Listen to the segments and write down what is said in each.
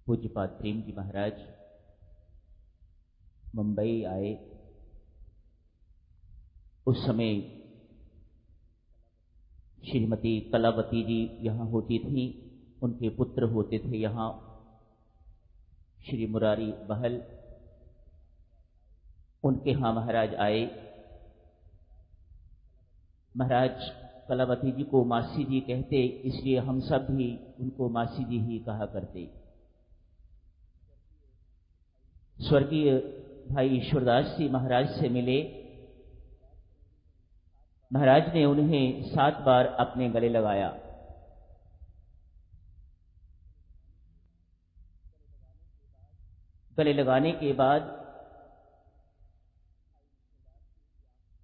पूज्यपाद प्रेम जी महाराज मुंबई आए। उस समय श्रीमती कलावती जी यहाँ होती थी, उनके पुत्र होते थे यहाँ श्री मुरारी बहल, उनके यहाँ महाराज आए। महाराज कलावती जी को मासी जी कहते, इसलिए हम सब भी उनको मासी जी ही कहा करते। स्वर्गीय भाई ईश्वरदास जी महाराज से मिले। महाराज ने उन्हें 7 बार अपने गले लगाया। गले लगाने के बाद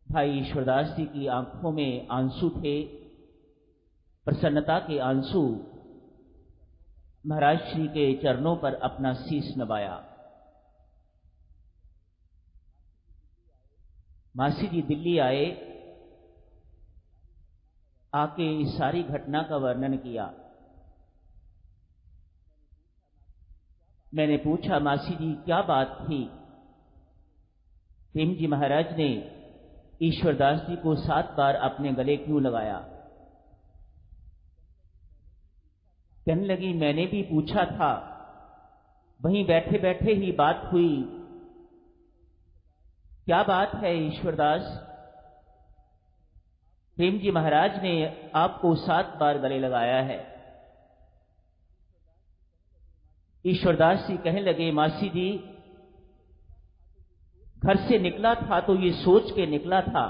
भाई ईश्वरदास जी की आंखों में आंसू थे, प्रसन्नता के आंसू। महाराज श्री के चरणों पर अपना शीश नवाया। मासी जी दिल्ली आए, आके इस सारी घटना का वर्णन किया। मैंने पूछा, मासी जी क्या बात थी? प्रेम जी महाराज ने ईश्वरदास जी को 7 बार अपने गले क्यों लगाया? कहने लगी, मैंने भी पूछा था, वहीं बैठे बैठे ही बात हुई। क्या बात है ईश्वरदास? प्रेम जी महाराज ने आपको 7 बार गले लगाया है। ईश्वरदास जी कहने लगे, मासी जी घर से निकला था तो ये सोच के निकला था,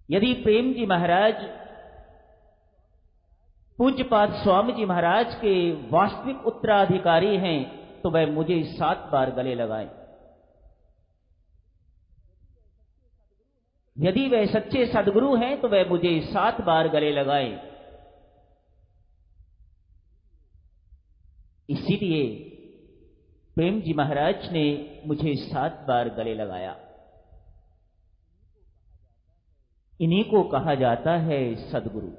यदि प्रेम जी महाराज पूज्यपाद स्वामी जी महाराज के वास्तविक उत्तराधिकारी हैं तो वह मुझे 7 बार गले लगाएं। यदि वह सच्चे सदगुरु हैं तो वह मुझे 7 बार गले लगाएं। इसीलिए प्रेम जी महाराज ने मुझे 7 बार गले लगाया। इन्हीं को कहा जाता है सदगुरु।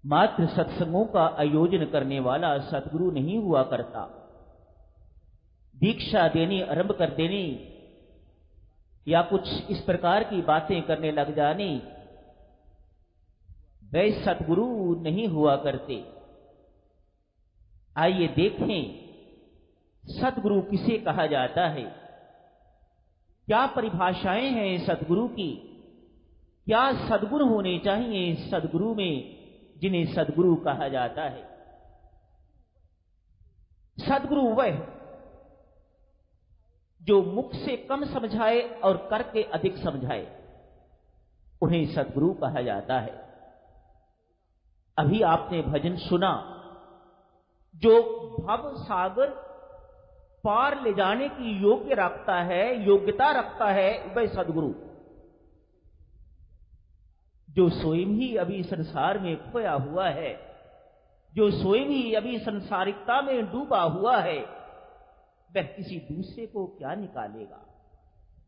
मात्र सत्संगों का आयोजन करने वाला सदगुरु नहीं हुआ करता। दीक्षा देनी आरंभ कर देनी या कुछ इस प्रकार की बातें करने लग जानी, वे सदगुरु नहीं हुआ करते। आइए देखें सदगुरु किसे कहा जाता है, क्या परिभाषाएं हैं सदगुरु की, क्या सदगुण होने चाहिए सदगुरु में जिन्हें सदगुरु कहा जाता है। सदगुरु वह जो मुख से कम समझाए और करके अधिक समझाए, उन्हें सदगुरु कहा जाता है। अभी आपने भजन सुना, जो भव सागर पार ले जाने की योग्यता रखता है वह सदगुरु। जो स्वयं ही अभी संसार में खोया हुआ है, जो स्वयं ही अभी संसारिकता में डूबा हुआ है, वह किसी दूसरे को क्या निकालेगा?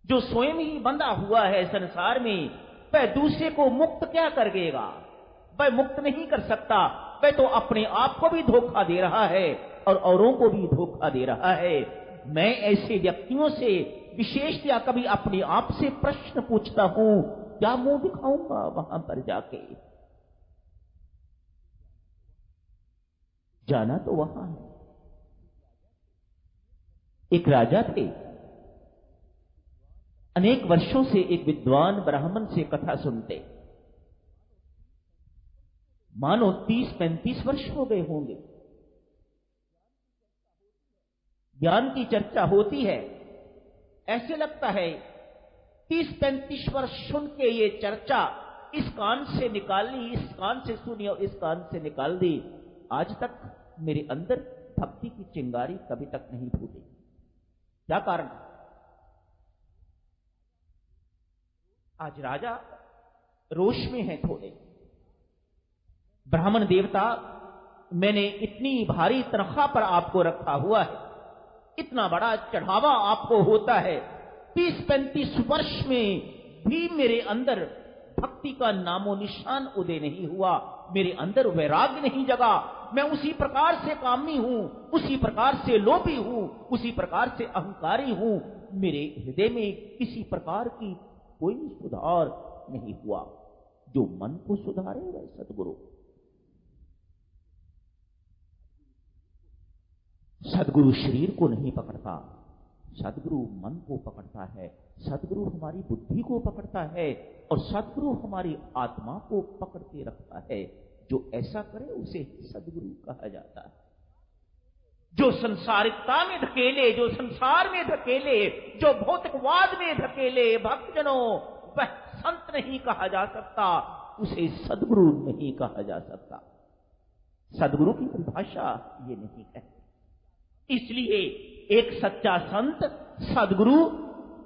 जो स्वयं ही बंधा हुआ है संसार में, वह दूसरे को मुक्त क्या कर देगा? वह मुक्त नहीं कर सकता। वह तो अपने आप को भी धोखा दे रहा है और औरों को भी धोखा दे रहा है। मैं ऐसे व्यक्तियों से विशेषतया कभी अपने आप से प्रश्न पूछता हूं, क्या मुंह दिखाऊंगा वहां पर जाके? जाना तो वहां है। एक राजा थे, अनेक वर्षों से एक विद्वान ब्राह्मण से कथा सुनते। मानो 30-35 वर्ष हो गए होंगे। ज्ञान की चर्चा होती है, ऐसे लगता है 30-35 वर्ष सुन के ये चर्चा इस कान से निकाल ली, इस कान से सुनी और इस कान से निकाल दी। आज तक मेरे अंदर भक्ति की चिंगारी कभी तक नहीं फूटी। क्या कारण? आज राजा रोष में है थोड़े। ब्राह्मण देवता, मैंने इतनी भारी तनख्वाह पर आपको रखा हुआ है, इतना बड़ा चढ़ावा आपको होता है, 30-35 वर्ष में भी मेरे अंदर भक्ति का नामो निशान उदय नहीं हुआ, मेरे अंदर वैराग्य नहीं जगा। मैं उसी प्रकार से कामी हूं, उसी प्रकार से लोभी हूं, उसी प्रकार से अहंकारी हूं। मेरे हृदय में किसी प्रकार की कोई सुधार नहीं हुआ। जो मन को सुधारे वह सदगुरु। सदगुरु शरीर को नहीं पकड़ता, सदगुरु मन को पकड़ता है, सदगुरु हमारी बुद्धि को पकड़ता है और सदगुरु हमारी आत्मा को पकड़ के रखता है। जो ऐसा करे उसे सदगुरु कहा जाता है। जो संसारिकता में धकेले, जो संसार में धकेले, जो भौतिकवाद में धकेले भक्तजनों, वह संत नहीं कहा जा सकता, उसे सदगुरु नहीं कहा जा सकता। सदगुरु की परिभाषा ये नहीं है। इसलिए एक सच्चा संत सदगुरु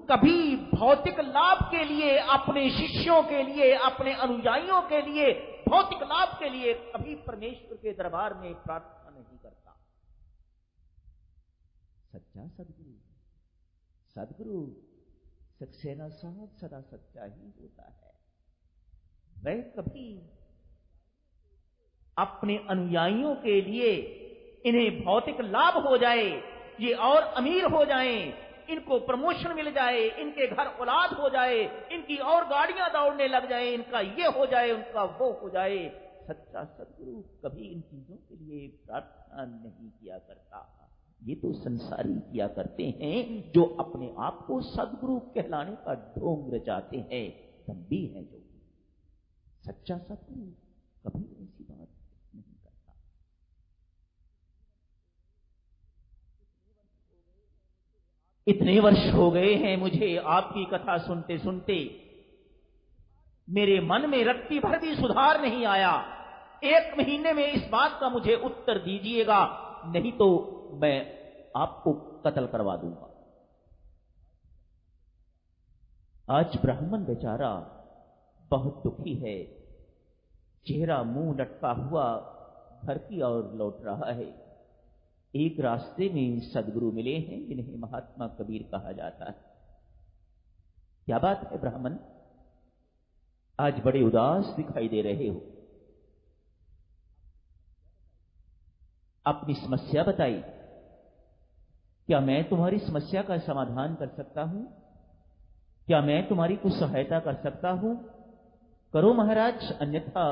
कभी भौतिक लाभ के लिए, अपने शिष्यों के लिए, अपने अनुयायियों के लिए, भौतिक लाभ के लिए कभी परमेश्वर के दरबार में प्रार्थना नहीं करता। सच्चा सदगुरु, सदगुरु सक्सेना साहब सदा सच्चा ही होता है। वह कभी अपने अनुयायियों के लिए इन्हें भौतिक लाभ हो जाए, ये और अमीर हो जाएं, इनको प्रमोशन मिल जाए, इनके घर औलाद हो जाए, इनकी और गाड़ियां दौड़ने लग जाए, इनका ये हो जाए, उनका वो हो जाए, सच्चा सदगुरु कभी इन चीजों के लिए प्रार्थना नहीं किया करता। ये तो संसारी किया करते हैं, जो अपने आप को सदगुरु कहलाने का ढोंग रचाते हैं, दम्भी हैं जो। सच्चा सदगुरु कभी ऐसी बात नहीं करता। इतने वर्ष हो गए हैं मुझे आपकी कथा सुनते सुनते, मेरे मन में रत्ती भर भी सुधार नहीं आया। 1 महीने में इस बात का मुझे उत्तर दीजिएगा, नहीं तो मैं आपको कत्ल करवा दूंगा। आज ब्राह्मण बेचारा बहुत दुखी है, चेहरा मुंह लटका हुआ घर की ओर लौट रहा है। एक रास्ते में सदगुरु मिले हैं जिन्हें महात्मा कबीर कहा जाता है। क्या बात है ब्राह्मण, आज बड़े उदास दिखाई दे रहे हो, अपनी समस्या बताई। क्या मैं तुम्हारी समस्या का समाधान कर सकता हूं? क्या मैं तुम्हारी कुछ सहायता कर सकता हूं? करो महाराज, अन्यथा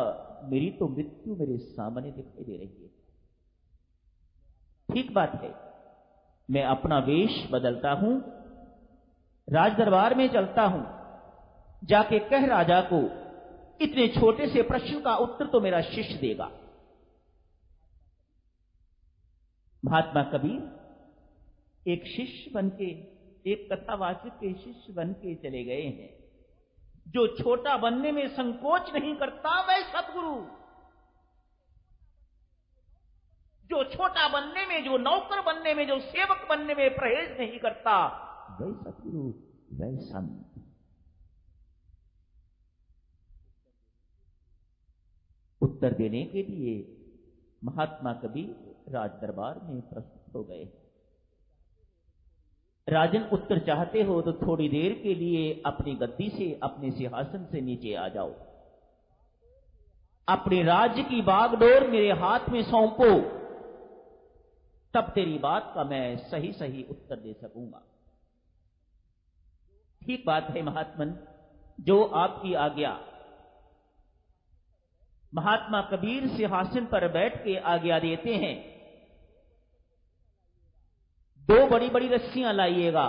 मेरी तो मृत्यु मेरे सामने दिखाई दे रही है। ठीक बात है, मैं अपना वेश बदलता हूं, राज दरबार में चलता हूं, जाके कह राजा को इतने छोटे से प्रश्न का उत्तर तो मेरा शिष्य देगा। महात्मा कबीर एक शिष्य बनके, एक कथावाचक के शिष्य बनके चले गए हैं। जो छोटा बनने में संकोच नहीं करता वह सतगुरु, जो छोटा बनने में, जो नौकर बनने में, जो सेवक बनने में परहेज नहीं करता वह सतगुरु, वह संत। उत्तर देने के लिए महात्मा कबीर राज दरबार में प्रस्तुत हो गए। राजन, उत्तर चाहते हो तो थोड़ी देर के लिए अपनी गद्दी से, अपने सिंहासन से नीचे आ जाओ। अपने राज्य की बागडोर मेरे हाथ में सौंपो, तब तेरी बात का मैं सही सही उत्तर दे सकूंगा। ठीक बात है महात्मन, जो आपकी आज्ञा। महात्मा कबीर सिंहासन पर बैठ के आज्ञा देते हैं। 2 बड़ी बड़ी रस्सियां लाइएगा,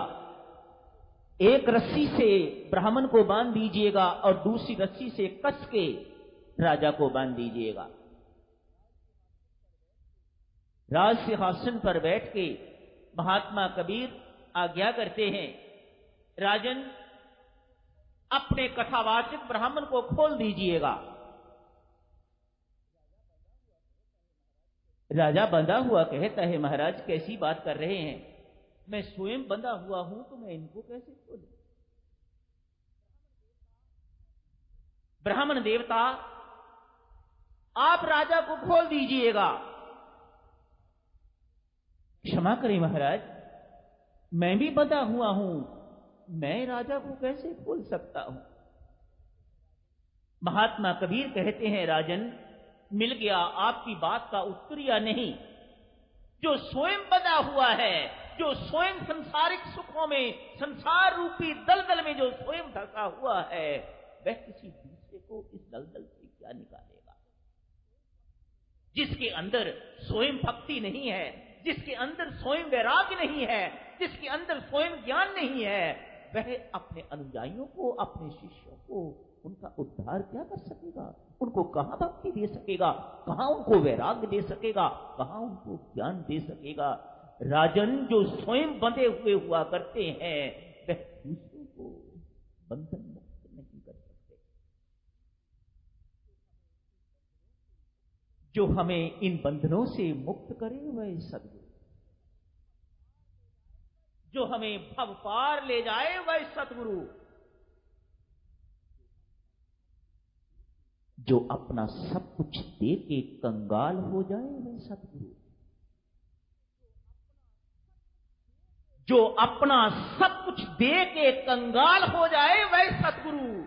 एक रस्सी से ब्राह्मण को बांध दीजिएगा और दूसरी रस्सी से कस के राजा को बांध दीजिएगा। राज सिंहासन पर बैठ के महात्मा कबीर आज्ञा करते हैं, राजन अपने कथावाचक ब्राह्मण को खोल दीजिएगा। राजा बंधा हुआ कहता है, महाराज कैसी बात कर रहे हैं, मैं स्वयं बंधा हुआ हूं तो मैं इनको कैसे खोलूं? ब्राह्मण देवता आप राजा को खोल दीजिएगा। क्षमा करें महाराज, मैं भी बंधा हुआ हूं, मैं राजा को कैसे खोल सकता हूं? महात्मा कबीर कहते हैं, राजन, मिल गया आपकी बात का उत्तर या नहीं? जो स्वयं बंधा हुआ है, जो स्वयं संसारिक सुखों में, संसार रूपी दलदल में जो स्वयं धंसा हुआ है, वह किसी दूसरे को इस दलदल से क्या निकालेगा? जिसके अंदर स्वयं भक्ति नहीं है, जिसके अंदर स्वयं वैराग्य नहीं है, जिसके अंदर स्वयं ज्ञान नहीं है, वह अपने अनुयायियों को, अपने शिष्यों को उनका उद्धार क्या कर सकेगा? उनको कहां भक्ति दे सकेगा? कहां उनको वैराग्य दे सकेगा? कहां उनको ज्ञान दे सकेगा? राजन, जो स्वयं बंधे हुए हुआ करते हैं, वह दूसरों को बंधन मुक्त नहीं कर सकते। जो हमें इन बंधनों से मुक्त करे वह सद्गुरु, जो हमें भव पार ले जाए वह सद्गुरु, जो अपना सब कुछ दे के कंगाल हो जाए वह सद्गुरु, जो अपना सब कुछ दे के कंगाल हो जाए वह सद्गुरु।